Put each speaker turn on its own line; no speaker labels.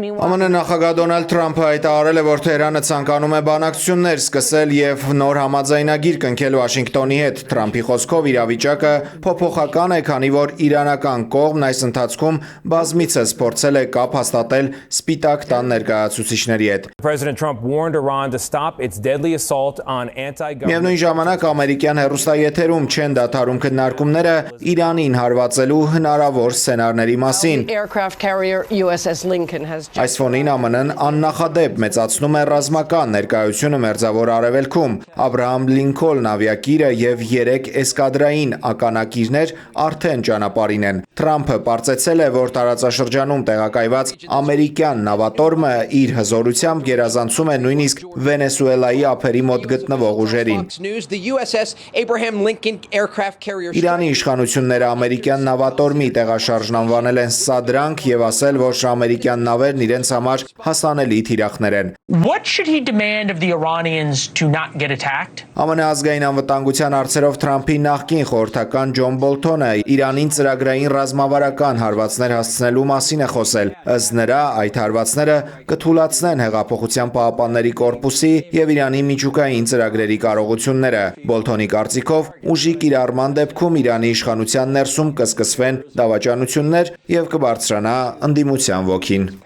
ԱՄՆ նախագահ Դոնալդ Թրամփը հայտարարել է, որ Թեհրանը ցանկանում է բանակցություններ սկսել եւ նոր համաձայնագիր կնքել Վաշինգտոնի հետ։ Թրամփի խոսքով իրավիճակը փոփոխական է, քանի որ իրանական կողմն այս ընթացքում բազմիցս փորձել է կապ հաստատել Սպիտակ տան ներկայացուցիչների հետ։ Միևնույն ժամանակ ամերիկյան հեռուստաեթերում չեն դադարում քննարկումները Իրանին հարվածելու հնարավոր սցենարների մասին։ Այս ֆոնին ԱՄՆ-ն աննախադեպ մեծացնում է ռազմական ներկայությունը Մերձավոր Արևելքում։ Աբրահամ Լինքոլն ավիակիրը եւ 3 էսկադրային ականակիրներ արդեն ճանապարհին են։ Թրամփը պարզեցել է, որ տարածաշրջանում տեղակայված ամերիկյան նավատորմը իր հզորությամբ գերազանցում է նույնիսկ Վենեսուելայի ափերի մոտ գտնվող ուժերին։ Իրանի իշխանությունները ամերիկյան նավատորմի տեղաշարժն անվանել են սադրանք եւ ասել, որ ամերիկյան նավերն իրենց համար հասանելի թիրախներ են։ ԱՄՆ ազգային անվտանգության հարցերով Թրամփի նախկին խորհրդական Ջոն Բոլթոնը Իրանին ծրագրային ռազմավարական հարվածներ հասցնելու մասին է խոսել։ Ըստ նրա, այդ հարվածները կթուլացնեն Հեղափոխության պահապանների կորպուսի եւ Իրանի միջուկային ծրագրերի կարողությունները։ Բոլթոնի կարծիքով, ուժի կիրառման դեպքում Իրանի իշխանության ներսում կսկսվեն դավաճանություններ եւ կբարձրանա ընդդիմության ոգին։